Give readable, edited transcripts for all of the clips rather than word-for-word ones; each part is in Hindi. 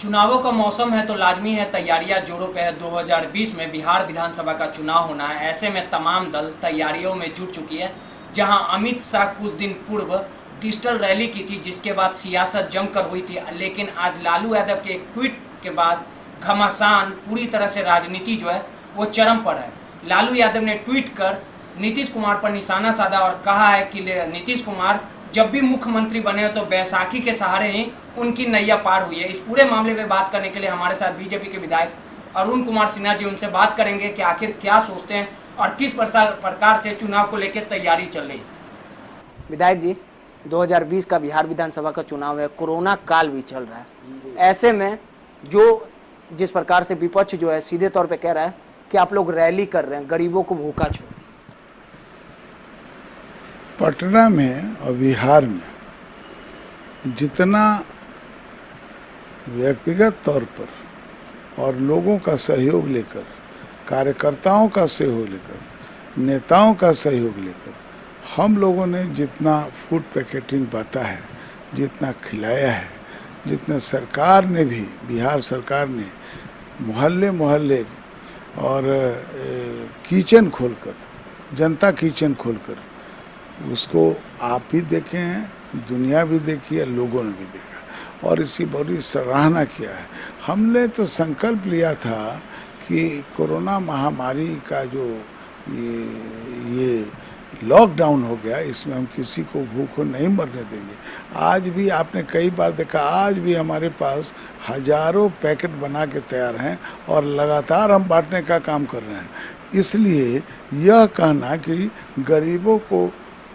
चुनावों का मौसम है तो लाजमी है तैयारियां जोरों पे है। 2020 में बिहार विधानसभा का चुनाव होना है। ऐसे में तमाम दल तैयारियों में जुट चुकी है। जहां अमित शाह कुछ दिन पूर्व डिजिटल रैली की थी, जिसके बाद सियासत जमकर हुई थी, लेकिन आज लालू यादव के एक ट्वीट के बाद घमासान पूरी तरह से राजनीति जो है वो चरम पर है। लालू यादव ने ट्वीट कर नीतीश कुमार पर निशाना साधा और कहा है कि नीतीश कुमार जब भी मुख्यमंत्री बने तो बैसाखी के सहारे ही उनकी नैया पार हुई है। इस पूरे मामले में बात करने के लिए हमारे साथ बीजेपी के विधायक अरुण कुमार सिन्हा जी, उनसे बात करेंगे कि आखिर क्या सोचते हैं और किस प्रकार से चुनाव को लेकर तैयारी चल रही। विधायक जी, 2020 का बिहार विधानसभा का चुनाव है, कोरोना काल भी चल रहा है। ऐसे में जिस प्रकार से विपक्ष जो है सीधे तौर पे कह रहा है कि आप लोग रैली कर रहे हैं, गरीबों को भूखा छोड़। पटना में और बिहार में जितना व्यक्तिगत तौर पर और लोगों का सहयोग लेकर, कार्यकर्ताओं का सहयोग लेकर, नेताओं का सहयोग लेकर हम लोगों ने जितना फूड पैकेटिंग बांटा है, जितना खिलाया है, जितना सरकार ने भी, बिहार सरकार ने मोहल्ले मोहल्ले और किचन खोलकर, जनता किचन खोलकर उसको आप भी देखे हैं, दुनिया भी देखी है, लोगों ने भी देखा और इसकी बड़ी सराहना किया है। हमने तो संकल्प लिया था कि कोरोना महामारी का जो ये लॉकडाउन हो गया, इसमें हम किसी को भूखों नहीं मरने देंगे। आज भी आपने कई बार देखा, आज भी हमारे पास हजारों पैकेट बना के तैयार हैं और लगातार हम बांटने का काम कर रहे हैं। इसलिए यह कहना कि गरीबों को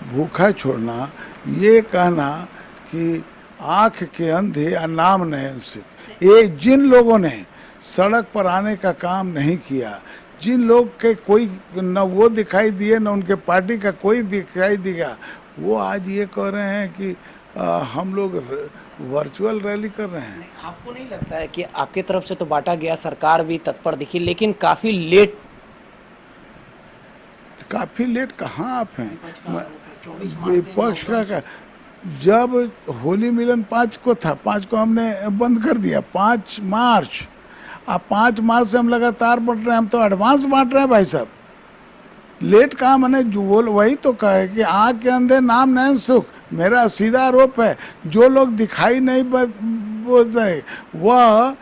भूखा छोड़ना, ये कहना कि आँख के अंधे या नाम नहीं से, ये जिन लोगों ने सड़क पर आने का काम नहीं किया, जिन लोग के कोई न वो दिखाई दिए न उनके पार्टी का कोई दिखाई दिया, वो आज ये कह रहे हैं कि हम लोग वर्चुअल रैली कर रहे हैं। आपको नहीं लगता है कि आपके तरफ से तो बांटा गया, सरकार भी तत्पर दिखी, लेकिन काफी लेट कहाँ आप हैं? विपक्ष का जब होली मिलन 5 को था, 5 को हमने बंद कर दिया, 5 मार्च। अब 5 मार्च से हम लगातार बढ़ रहे हैं, हम तो एडवांस बांट रहे हैं भाई साहब। लेट कहाँ? मैंने जो वही तो कहा कि आँख के अंधे नाम नहीं सुख। मेरा सीधा आरोप है, जो लोग दिखाई नहीं बोल रहे वह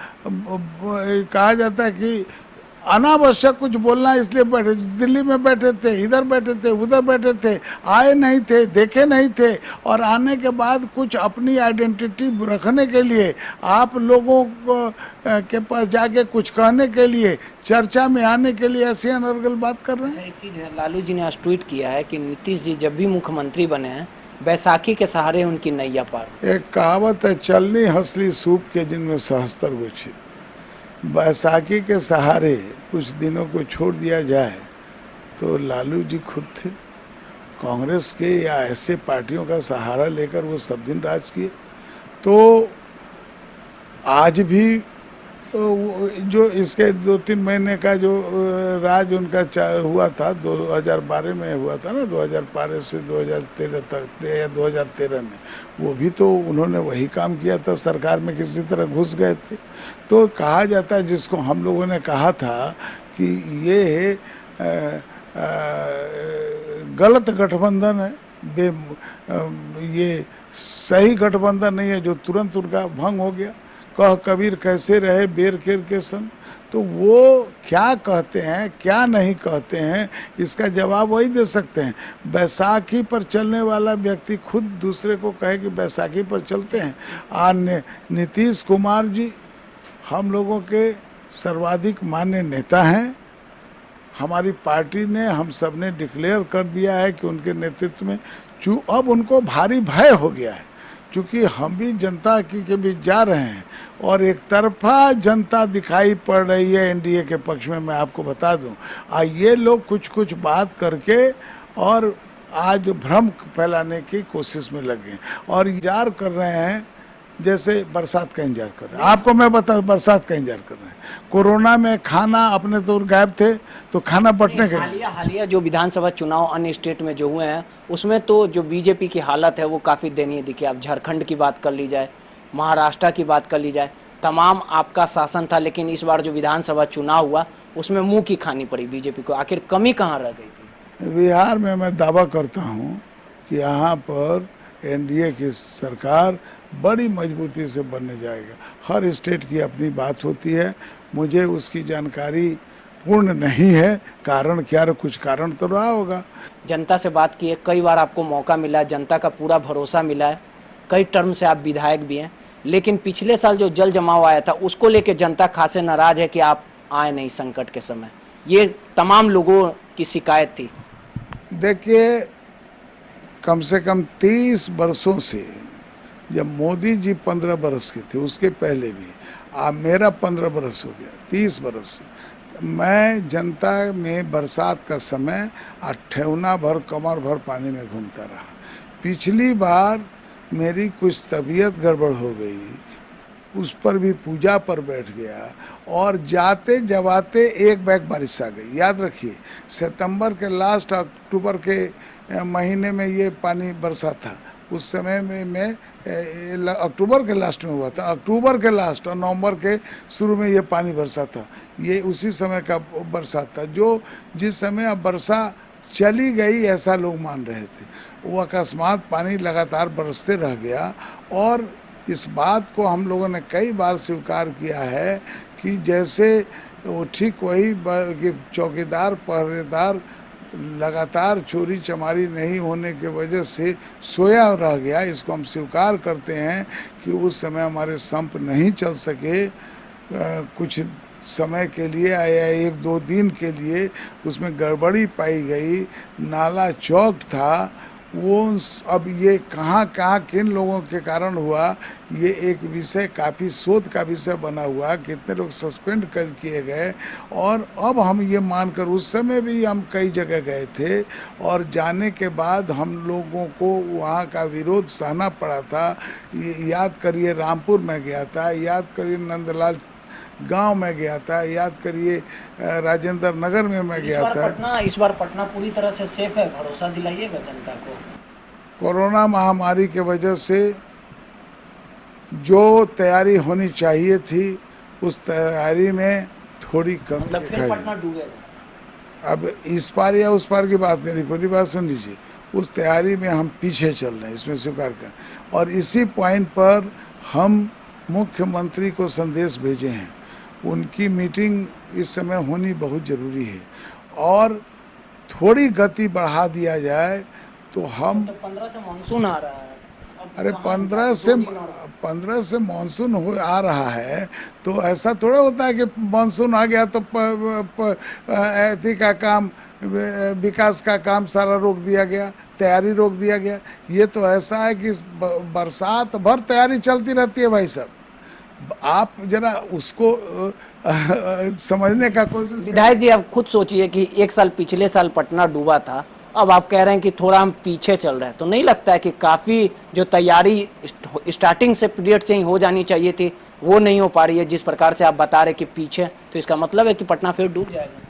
कहा जाता है कि अनावश्यक कुछ बोलना, इसलिए बैठे, दिल्ली में बैठे थे, इधर बैठे थे, उधर बैठे थे, आए नहीं थे, देखे नहीं थे, और आने के बाद कुछ अपनी आइडेंटिटी रखने के लिए, आप लोगों के पास जाके कुछ कहने के लिए, चर्चा में आने के लिए ऐसी अनर्गल बात कर रहे हैं। एक चीज़ है, लालू जी ने आज ट्वीट किया है कि नीतीश जी जब भी मुख्यमंत्री बने हैं, बैसाखी के सहारे उनकी नैया पार। एक कहावत है, चलनी हंसली सूप के जिनमें सहस्त्र गोचित। बैसाखी के सहारे कुछ दिनों को छोड़ दिया जाए तो लालू जी खुद थे। कांग्रेस के या ऐसे पार्टियों का सहारा लेकर वो सब दिन राज किए। तो आज भी जो इसके 2-3 महीने का जो राज उनका हुआ था, 2012 में हुआ था ना, 2012 से 2013 तक या 2013 में, वो भी तो उन्होंने वही काम किया था, सरकार में किसी तरह घुस गए थे। तो कहा जाता है, जिसको हम लोगों ने कहा था कि ये गलत गठबंधन है, ये सही गठबंधन नहीं है, जो तुरंत उनका भंग हो गया। कह कबीर कैसे रहे बेर केर के संग। तो वो क्या कहते हैं, क्या नहीं कहते हैं, इसका जवाब वही दे सकते हैं। बैसाखी पर चलने वाला व्यक्ति खुद दूसरे को कहे कि बैसाखी पर चलते हैं। और नीतीश कुमार जी हम लोगों के सर्वाधिक मान्य नेता हैं। हमारी पार्टी ने, हम सब ने डिक्लेयर कर दिया है कि उनके नेतृत्व में अब उनको भारी भय हो गया है, क्योंकि हम भी जनता के बीच जा रहे हैं और एक तरफा जनता दिखाई पड़ रही है एनडीए के पक्ष में। मैं आपको बता दूं, ये लोग कुछ बात करके और आज भ्रम फैलाने की कोशिश में लगे और इंतजार कर रहे हैं, जैसे बरसात का इंतजार कर रहे हैं। आपको मैं बता, बरसात का इंतजार कर रहे हैं। कोरोना में खाना अपने तो गायब थे, तो खाना बंटने के हालिया जो विधानसभा चुनाव अन्य स्टेट में जो हुए हैं, उसमें तो जो बीजेपी की हालत है वो काफ़ी दयनीय दिखी। आप झारखंड की बात कर ली जाए, महाराष्ट्र की बात कर ली जाए, तमाम आपका शासन था, लेकिन इस बार जो विधानसभा चुनाव हुआ उसमें मुंह की खानी पड़ी बीजेपी को। आखिर कमी कहाँ रह गई थी? बिहार में मैं दावा करता हूँ कि यहाँ पर एनडीए की सरकार बड़ी मजबूती से बनने जाएगा। हर स्टेट की अपनी बात होती है, मुझे उसकी जानकारी पूर्ण नहीं है। कारण क्या, कुछ कारण तो रहा होगा। जनता से बात की है, कई बार आपको मौका मिला है, जनता का पूरा भरोसा मिला है, कई टर्म से आप विधायक भी हैं, लेकिन पिछले साल जो जल जमाव आया था उसको लेके जनता खासे नाराज है कि आप आए नहीं संकट के समय। ये तमाम लोगों की शिकायत थी। देखिए, कम से कम 30 वर्षों से, जब मोदी जी 15 बरस के थे उसके पहले भी, अब मेरा 15 बरस हो गया, 30 बरस से मैं जनता में बरसात का समय अट्ठौना भर कमर भर पानी में घूमता रहा। पिछली बार मेरी कुछ तबीयत गड़बड़ हो गई, उस पर भी पूजा पर बैठ गया और जाते जवाते एक बैग बारिश आ गई। याद रखिए, सितंबर के लास्ट अक्टूबर के महीने में ये पानी बरसा था। उस समय में मैं अक्टूबर के लास्ट में हुआ था, अक्टूबर के लास्ट और नवंबर के शुरू में ये पानी बरसा था। ये उसी समय का बरसात था जो जिस समय अब वर्षा चली गई ऐसा लोग मान रहे थे। वो अकस्मात पानी लगातार बरसते रह गया और इस बात को हम लोगों ने कई बार स्वीकार किया है कि जैसे वो ठीक वही कि चौकीदार पहरेदार लगातार चोरी चमारी नहीं होने के वजह से सोया रह गया। इसको हम स्वीकार करते हैं कि उस समय हमारे संप नहीं चल सके, कुछ समय के लिए या 1-2 दिन के लिए उसमें गड़बड़ी पाई गई, नाला चौक था वो। अब ये कहाँ किन लोगों के कारण हुआ, ये एक विषय काफ़ी शोध का विषय बना हुआ। कितने लोग सस्पेंड कर किए गए और अब हम ये मानकर, उस समय भी हम कई जगह गए थे और जाने के बाद हम लोगों को वहाँ का विरोध सहना पड़ा था। याद करिए रामपुर में गया था, याद करिए नंदलाल गांव में गया था, याद करिए राजेंद्र नगर में मैं गया था। इस बार पटना पूरी तरह से सेफ है, भरोसा दिलाइएगा जनता को। कोरोना महामारी के वजह से जो तैयारी होनी चाहिए थी उस तैयारी में थोड़ी कमी मतलब फिर पटना डूबेगा। अब इस पार या उस पार की बात, मेरी पूरी बात सुन लीजिए। उस तैयारी में हम पीछे चल रहे हैं, इसमें स्वीकार करें। और इसी पॉइंट पर हम मुख्यमंत्री को संदेश भेजे हैं, उनकी मीटिंग इस समय होनी बहुत ज़रूरी है और थोड़ी गति बढ़ा दिया जाए तो हम। तो 15 से मानसून आ रहा है। अरे 15 से मानसून आ रहा है तो ऐसा थोड़ा होता है कि मानसून आ गया तो का काम, विकास का काम सारा रोक दिया गया, तैयारी रोक दिया गया। ये तो ऐसा है कि बरसात भर तैयारी चलती रहती है भाई साहब। आप जरा उसको समझने का कोशिश। विधायक जी, आप खुद सोचिए कि एक साल पिछले साल पटना डूबा था, अब आप कह रहे हैं कि थोड़ा हम पीछे चल रहे हैं, तो नहीं लगता है कि काफ़ी जो तैयारी स्टार्टिंग से पीरियड से ही हो जानी चाहिए थी वो नहीं हो पा रही है? जिस प्रकार से आप बता रहे कि पीछे, तो इसका मतलब है कि पटना फिर डूब जाएगा।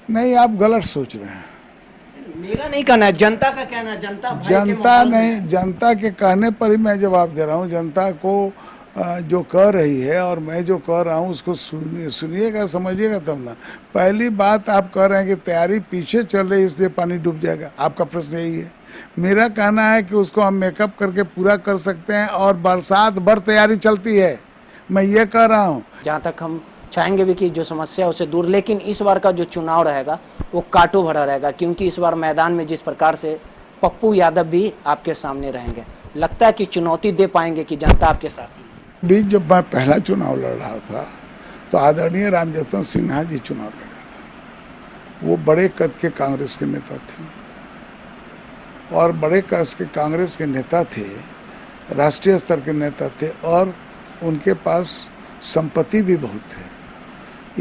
नहीं, आप गलत सोच रहे हैं। मेरा नहीं कहना है, जनता का कहना है। जनता के कहने पर ही मैं जवाब दे रहा हूँ। जनता को जो कह रही है और मैं जो कह रहा हूँ उसको सुनिएगा, समझिएगा तब ना। पहली बात, आप कह रहे हैं कि तैयारी पीछे चल रही इसलिए पानी डूब जाएगा, आपका प्रश्न यही है। मेरा कहना है कि उसको हम मेकअप करके पूरा कर सकते हैं और बरसात भर तैयारी चलती है, मैं ये कह रहा हूँ। जहाँ तक हम चाहेंगे भी कि जो समस्या है उसे दूर, लेकिन इस बार का जो चुनाव रहेगा वो कांटों भरा रहेगा, क्योंकि इस बार मैदान में जिस प्रकार से पप्पू यादव भी आपके सामने रहेंगे, लगता है कि चुनौती दे पाएंगे कि जनता आपके साथ ही। बीच जब मैं पहला चुनाव लड़ रहा था तो आदरणीय रामजतन सिन्हा जी चुनाव लड़ रहे थे। वो बड़े कद के कांग्रेस के नेता थे और बड़े कद के कांग्रेस के नेता थे, राष्ट्रीय स्तर के नेता थे और उनके पास संपत्ति भी बहुत थे।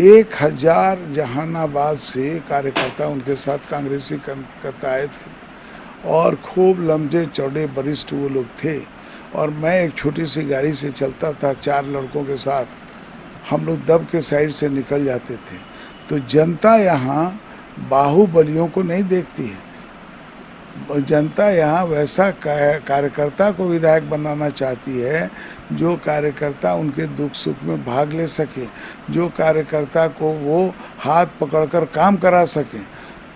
1000 जहानाबाद से कार्यकर्ता उनके साथ कांग्रेसी कार्यकर्ता आए थे और खूब लंबे चौड़े वरिष्ठ वो लोग थे। और मैं एक छोटी सी गाड़ी से चलता था 4 लड़कों के साथ, हम लोग दब के साइड से निकल जाते थे। तो जनता यहाँ बाहुबलियों को नहीं देखती है, जनता यहाँ वैसा कार्यकर्ता को विधायक बनाना चाहती है जो कार्यकर्ता उनके दुख सुख में भाग ले सके, जो कार्यकर्ता को वो हाथ पकड़कर काम करा सके।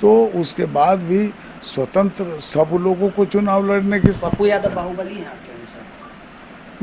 तो उसके बाद भी स्वतंत्र सब लोगों को चुनाव लड़ने की। पप्पू यादव बाहुबली हैं आपके अनुसार?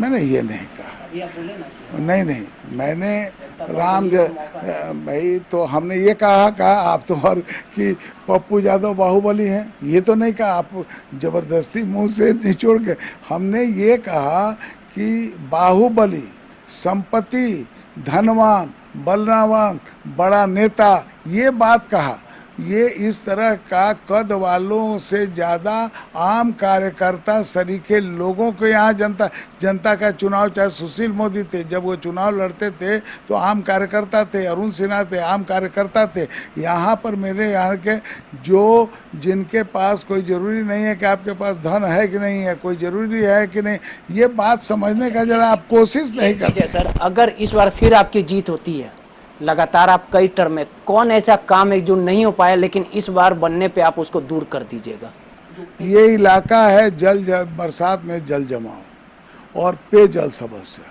मैंने ये नहीं कहा। अभी आप बोले ना कि नहीं, मैंने भाई तो हमने ये कहा आप तो और कि पप्पू यादव बाहुबली हैं, ये तो नहीं कहा। आप जबरदस्ती मुंह से निचोड़ के, हमने ये कहा कि बाहुबली, संपत्ति, धनवान, बलवान, बड़ा नेता, ये बात कहा। ये इस तरह का कद वालों से ज़्यादा आम कार्यकर्ता सरीखे लोगों को यहाँ जनता का चुनाव, चाहे सुशील मोदी थे जब वो चुनाव लड़ते थे तो आम कार्यकर्ता थे, अरुण सिन्हा थे आम कार्यकर्ता थे। यहाँ पर मेरे यहाँ के जो जिनके पास कोई ज़रूरी नहीं है कि आपके पास धन है कि नहीं है, कोई ज़रूरी है कि नहीं, ये बात समझने का जरा आप कोशिश नहीं करते। सर, अगर इस बार फिर आपकी जीत होती है, लगातार आप कई टर्म में, कौन ऐसा काम है जो नहीं हो पाया लेकिन इस बार बनने पे आप उसको दूर कर दीजिएगा? ये इलाका है बरसात में जल जमाव और पेयजल समस्या,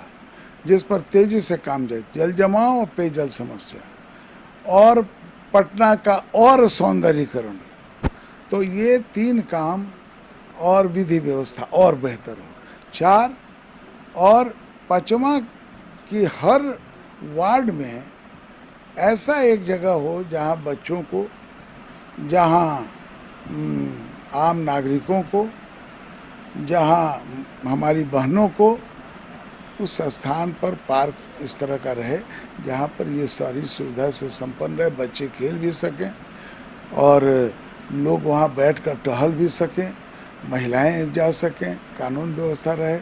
जिस पर तेजी से काम जाए। जल जमाव और पेयजल समस्या और पटना का और सौंदर्यीकरण, तो ये 3 काम और विधि व्यवस्था और बेहतर हो। 4 और 5वां कि हर वार्ड में ऐसा एक जगह हो जहाँ बच्चों को, जहाँ आम नागरिकों को, जहाँ हमारी बहनों को उस स्थान पर पार्क इस तरह का रहे जहाँ पर ये सारी सुविधा से संपन्न रहे, बच्चे खेल भी सकें और लोग वहाँ बैठकर टहल भी सकें, महिलाएं जा सकें, कानून व्यवस्था रहे।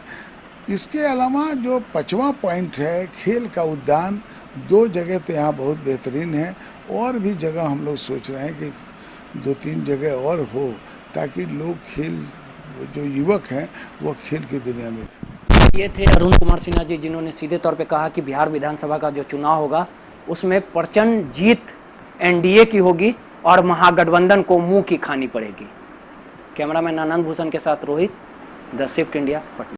इसके अलावा जो 5वां पॉइंट है खेल का उद्यान, 2 जगह तो यहाँ बहुत बेहतरीन है, और भी जगह हम लोग सोच रहे हैं कि 2-3 जगह और हो ताकि लोग खेल, जो युवक हैं वो खेल की दुनिया में थे। ये थे अरुण कुमार सिन्हा जी, जिन्होंने सीधे तौर पे कहा कि बिहार विधानसभा का जो चुनाव होगा उसमें प्रचंड जीत एनडीए की होगी और महागठबंधन को मुंह की खानी पड़ेगी। कैमरामैन आनंद भूषण के साथ Rohit, the shift India, Patna.